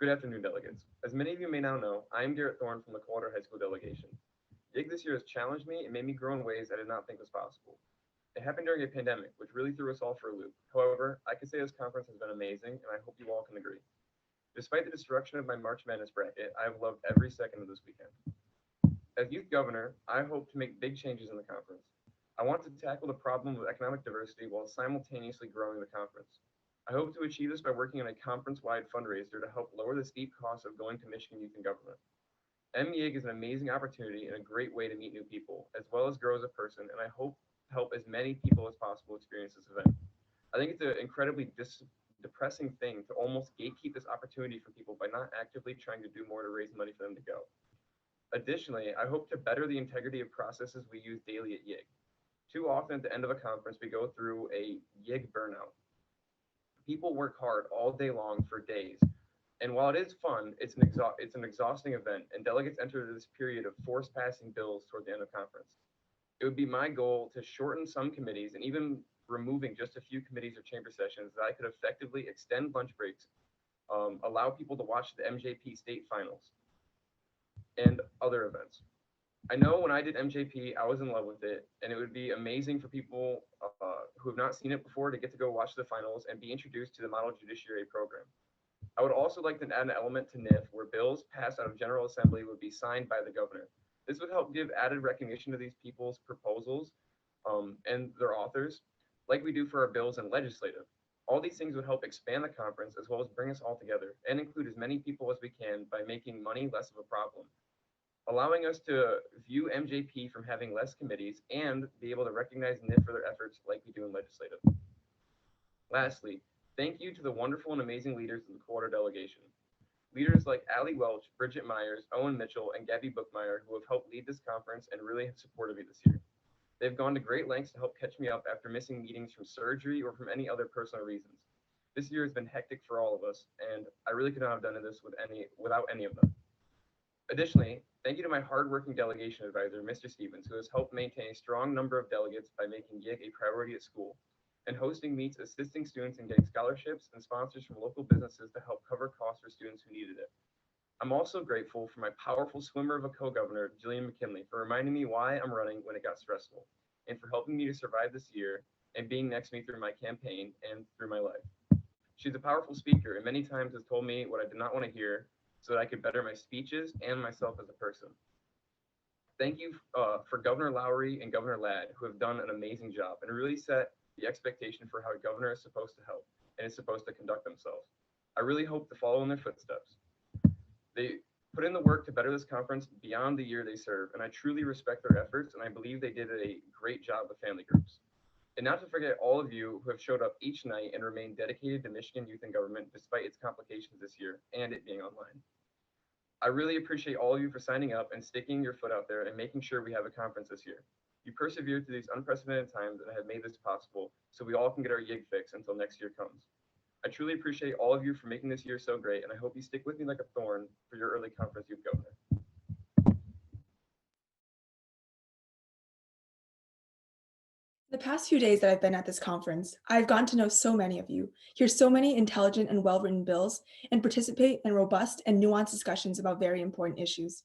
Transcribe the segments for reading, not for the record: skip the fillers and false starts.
Good afternoon, delegates. As many of you may now know, I am Garrett Thorne from the Coldwater High School delegation. YIG this year has challenged me and made me grow in ways I did not think was possible. It happened during a pandemic, which really threw us all for a loop. However, I can say this conference has been amazing, and I hope you all can agree. Despite the destruction of my March Madness bracket, I have loved every second of this weekend. As youth governor, I hope to make big changes in the conference. I want to tackle the problem of economic diversity while simultaneously growing the conference. I hope to achieve this by working on a conference-wide fundraiser to help lower the steep cost of going to Michigan Youth in Government. MEIG is an amazing opportunity and a great way to meet new people, as well as grow as a person, and I hope to help as many people as possible experience this event. I think it's an incredibly depressing thing to almost gatekeep this opportunity for people by not actively trying to do more to raise money for them to go. Additionally, I hope to better the integrity of processes we use daily at YIG. Too often at the end of a conference, we go through a YIG burnout. People work hard all day long for days. And while it is fun, it's an exhausting event, and delegates enter this period of force passing bills toward the end of conference. It would be my goal to shorten some committees and even removing just a few committees or chamber sessions that I could effectively extend lunch breaks, allow people to watch the MJP state finals and other events. I know when I did MJP, I was in love with it, and it would be amazing for people who have not seen it before to get to go watch the finals and be introduced to the Model Judiciary program. I would also like to add an element to NIF where bills passed out of General Assembly would be signed by the governor. This would help give added recognition to these people's proposals and their authors, like we do for our bills in legislative. All these things would help expand the conference as well as bring us all together and include as many people as we can by making money less of a problem, allowing us to view MJP from having less committees and be able to recognize NIF for their efforts like we do in legislative. Lastly, thank you to the wonderful and amazing leaders of the Coldwater delegation. Leaders like Allie Welch, Bridget Myers, Owen Mitchell, and Gabby Bookmeyer, who have helped lead this conference and really have supported me this year. They've gone to great lengths to help catch me up after missing meetings from surgery or from any other personal reasons. This year has been hectic for all of us, and I really could not have done this without any of them. Additionally, thank you to my hardworking delegation advisor, Mr. Stevens, who has helped maintain a strong number of delegates by making YIG a priority at school and hosting meets assisting students in getting scholarships and sponsors from local businesses to help cover costs for students who needed it. I'm also grateful for my powerful swimmer of a co-governor, Jillian McKinley, for reminding me why I'm running when it got stressful, and for helping me to survive this year and being next to me through my campaign and through my life. She's a powerful speaker and many times has told me what I did not want to hear so that I could better my speeches and myself as a person. Thank you for Governor Lowry and Governor Ladd, who have done an amazing job and really set the expectation for how a governor is supposed to help and is supposed to conduct themselves. I really hope to follow in their footsteps. They put in the work to better this conference beyond the year they serve, and I truly respect their efforts, and I believe they did a great job with family groups. And not to forget all of you who have showed up each night and remained dedicated to Michigan Youth in Government despite its complications this year and it being online. I really appreciate all of you for signing up and sticking your foot out there and making sure we have a conference this year. You persevered through these unprecedented times and have made this possible so we all can get our YIG fix until next year comes. I truly appreciate all of you for making this year so great, and I hope you stick with me like a thorn for your early conference youth governor. The past few days that I've been at this conference, I've gotten to know so many of you, hear so many intelligent and well-written bills, and participate in robust and nuanced discussions about very important issues.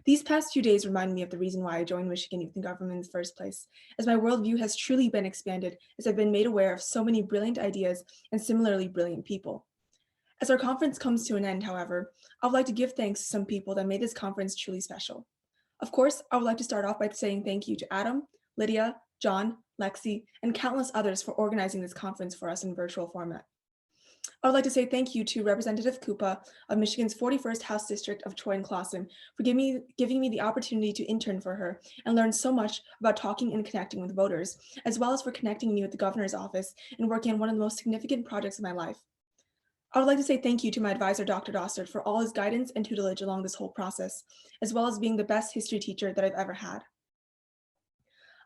These past few days remind me of the reason why I joined Michigan Youth in Government in the first place, as my worldview has truly been expanded as I've been made aware of so many brilliant ideas and similarly brilliant people. As our conference comes to an end, however, I would like to give thanks to some people that made this conference truly special. Of course, I would like to start off by saying thank you to Adam, Lydia, John, Lexi, and countless others for organizing this conference for us in virtual format. I would like to say thank you to Representative Koopa of Michigan's 41st House District of Troy and Clawson for giving me the opportunity to intern for her and learn so much about talking and connecting with voters, as well as for connecting me with the governor's office and working on one of the most significant projects of my life. I would like to say thank you to my advisor, Dr. Dossert, for all his guidance and tutelage along this whole process, as well as being the best history teacher that I've ever had.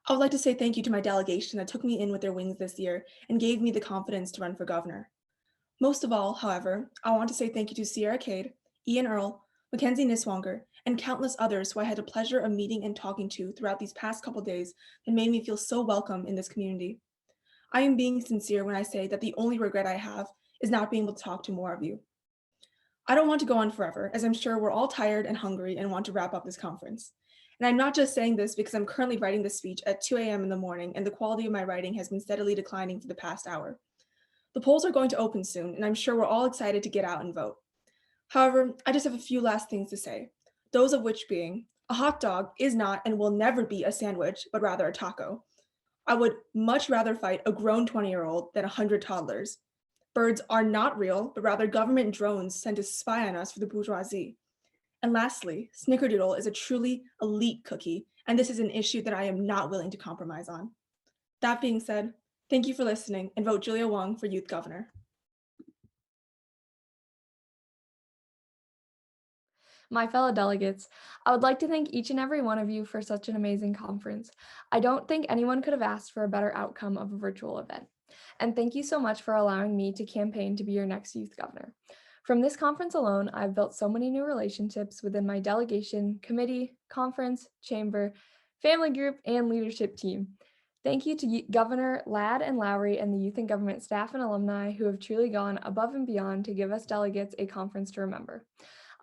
I would like to say thank you to my delegation that took me in with their wings this year and gave me the confidence to run for governor. Most of all, however, I want to say thank you to Sierra Cade, Ian Earl, Mackenzie Niswanger, and countless others who I had the pleasure of meeting and talking to throughout these past couple days that made me feel so welcome in this community. I am being sincere when I say that the only regret I have is not being able to talk to more of you. I don't want to go on forever, as I'm sure we're all tired and hungry and want to wrap up this conference. And I'm not just saying this because I'm currently writing this speech at 2 a.m. in the morning, and the quality of my writing has been steadily declining for the past hour. The polls are going to open soon, and I'm sure we're all excited to get out and vote. However, I just have a few last things to say, those of which being a hot dog is not and will never be a sandwich, but rather a taco. I would much rather fight a grown 20-year-old than 100 toddlers. Birds are not real, but rather government drones sent to spy on us for the bourgeoisie. And lastly, Snickerdoodle is a truly elite cookie, and this is an issue that I am not willing to compromise on. That being said, thank you for listening and vote Julia Wong for Youth Governor. My fellow delegates, I would like to thank each and every one of you for such an amazing conference. I don't think anyone could have asked for a better outcome of a virtual event. And thank you so much for allowing me to campaign to be your next youth governor. From this conference alone, I've built so many new relationships within my delegation, committee, conference, chamber, family group, and leadership team. Thank you to Governor Ladd and Lowry and the Youth and Government staff and alumni who have truly gone above and beyond to give us delegates a conference to remember.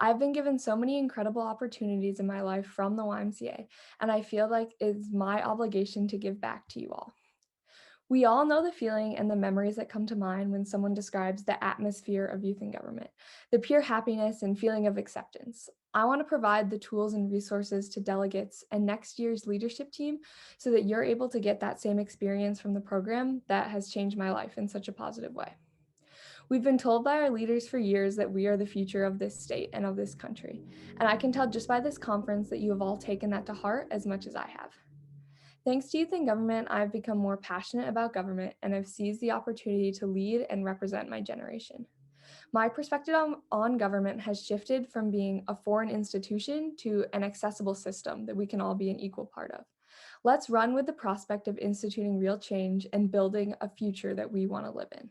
I've been given so many incredible opportunities in my life from the YMCA, and I feel like it's my obligation to give back to you all. We all know the feeling and the memories that come to mind when someone describes the atmosphere of youth in government, the pure happiness and feeling of acceptance. I want to provide the tools and resources to delegates and next year's leadership team so that you're able to get that same experience from the program that has changed my life in such a positive way. We've been told by our leaders for years that we are the future of this state and of this country, and I can tell just by this conference that you have all taken that to heart as much as I have. Thanks to Youth in Government, I've become more passionate about government and I've seized the opportunity to lead and represent my generation. My perspective on government has shifted from being a foreign institution to an accessible system that we can all be an equal part of. Let's run with the prospect of instituting real change and building a future that we want to live in.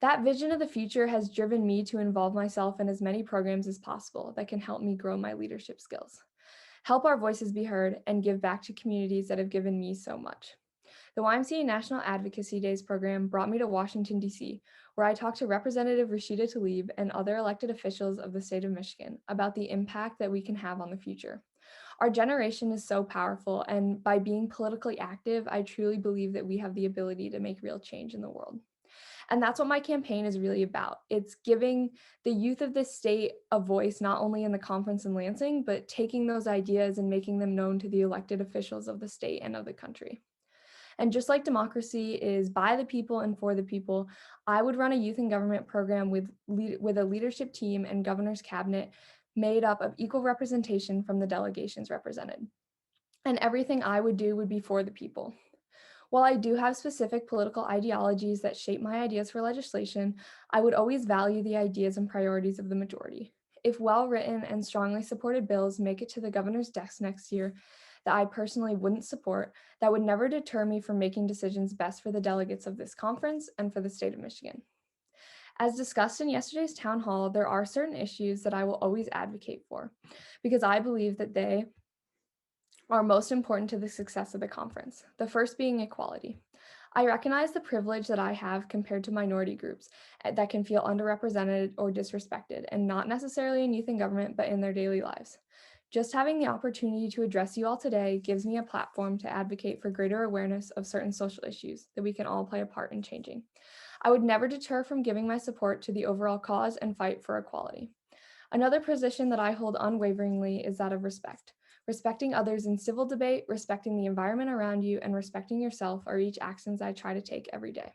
That vision of the future has driven me to involve myself in as many programs as possible that can help me grow my leadership skills, help our voices be heard, and give back to communities that have given me so much. The YMCA National Advocacy Days program brought me to Washington, D.C., where I talked to Representative Rashida Tlaib and other elected officials of the state of Michigan about the impact that we can have on the future. Our generation is so powerful, and by being politically active, I truly believe that we have the ability to make real change in the world. And that's what my campaign is really about. It's giving the youth of this state a voice, not only in the conference in Lansing, but taking those ideas and making them known to the elected officials of the state and of the country. And just like democracy is by the people and for the people, I would run a youth in government program with a leadership team and governor's cabinet made up of equal representation from the delegations represented. And everything I would do would be for the people. While I do have specific political ideologies that shape my ideas for legislation, I would always value the ideas and priorities of the majority. If well-written and strongly supported bills make it to the governor's desk next year that I personally wouldn't support, that would never deter me from making decisions best for the delegates of this conference and for the state of Michigan. As discussed in yesterday's town hall, there are certain issues that I will always advocate for because I believe that they are most important to the success of the conference, the first being equality. I recognize the privilege that I have compared to minority groups that can feel underrepresented or disrespected, and not necessarily in youth and government, but in their daily lives. Just having the opportunity to address you all today gives me a platform to advocate for greater awareness of certain social issues that we can all play a part in changing. I would never deter from giving my support to the overall cause and fight for equality. Another position that I hold unwaveringly is that of respect. Respecting others in civil debate, respecting the environment around you, and respecting yourself are each actions I try to take every day.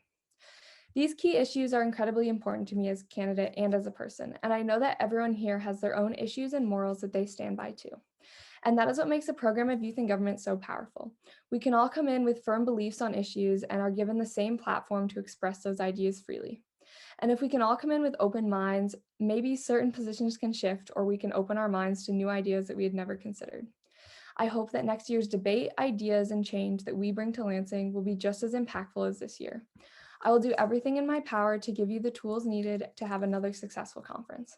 These key issues are incredibly important to me as a candidate and as a person, and I know that everyone here has their own issues and morals that they stand by too. And that is what makes a program of youth in government so powerful. We can all come in with firm beliefs on issues and are given the same platform to express those ideas freely. And if we can all come in with open minds, maybe certain positions can shift, or we can open our minds to new ideas that we had never considered. I hope that next year's debate, ideas, and change that we bring to Lansing will be just as impactful as this year. I will do everything in my power to give you the tools needed to have another successful conference.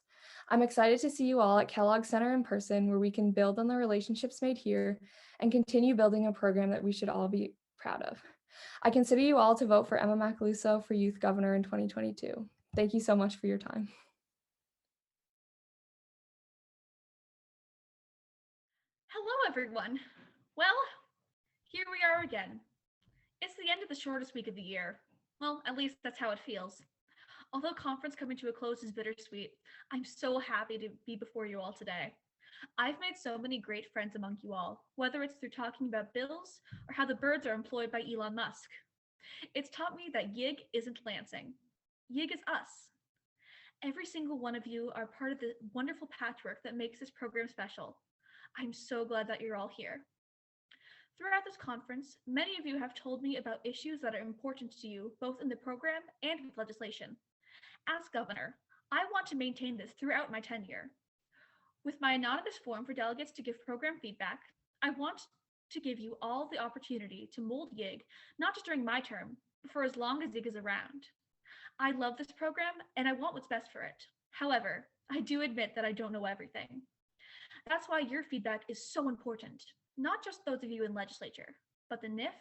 I'm excited to see you all at Kellogg Center in person, where we can build on the relationships made here and continue building a program that we should all be proud of. I consider you all to vote for Emma Macaluso for Youth Governor in 2022. Thank you so much for your time. everyone. Well, here we are again. It's the end of the shortest week of the year. Well, at least that's how it feels. Although conference coming to a close is bittersweet, I'm so happy to be before you all today. I've made so many great friends among you all, whether it's through talking about bills or how the birds are employed by Elon Musk. It's taught me that YIG isn't Lansing. YIG is us. Every single one of you are part of the wonderful patchwork that makes this program special. I'm so glad that you're all here. Throughout this conference, many of you have told me about issues that are important to you, both in the program and with legislation. As governor, I want to maintain this throughout my tenure. With my anonymous form for delegates to give program feedback, I want to give you all the opportunity to mold YIG, not just during my term, but for as long as YIG is around. I love this program and I want what's best for it. However, I do admit that I don't know everything. That's why your feedback is so important, not just those of you in legislature, but the NIF,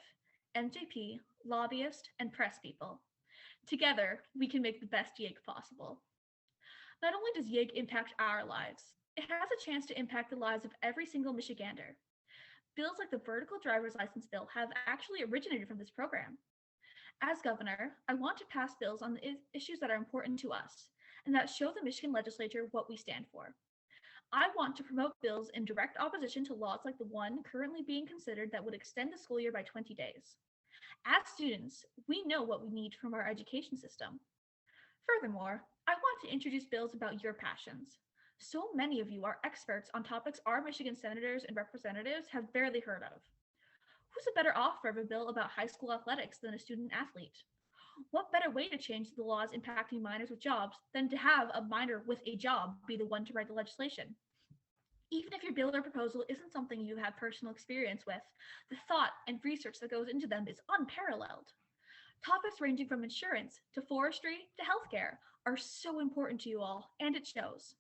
NJP, lobbyists, and press people. Together, we can make the best YIG possible. Not only does YIG impact our lives, it has a chance to impact the lives of every single Michigander. Bills like the vertical driver's license bill have actually originated from this program. As governor, I want to pass bills on the issues that are important to us and that show the Michigan legislature what we stand for. I want to promote bills in direct opposition to laws like the one currently being considered that would extend the school year by 20 days. As students, we know what we need from our education system. Furthermore, I want to introduce bills about your passions. So many of you are experts on topics our Michigan senators and representatives have barely heard of. Who's a better offer of a bill about high school athletics than a student athlete? What better way to change the laws impacting minors with jobs than to have a minor with a job be the one to write the legislation? Even if your bill or proposal isn't something you have personal experience with, the thought and research that goes into them is unparalleled. Topics ranging from insurance to forestry to healthcare are so important to you all, and it shows.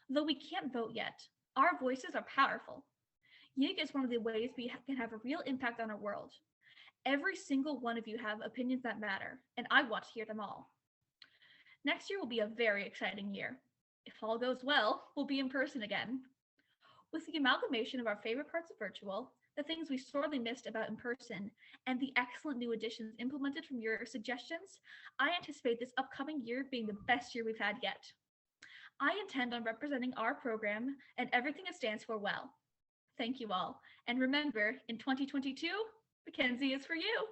Though we can't vote yet, our voices are powerful. YIG is one of the ways we can have a real impact on our world. Every single one of you have opinions that matter, and I want to hear them all. Next year will be a very exciting year. If all goes well, we'll be in person again. With the amalgamation of our favorite parts of virtual, the things we sorely missed about in person, and the excellent new additions implemented from your suggestions, I anticipate this upcoming year being the best year we've had yet. I intend on representing our program and everything it stands for well. Thank you all. And remember, in 2022, Mackenzie is for you.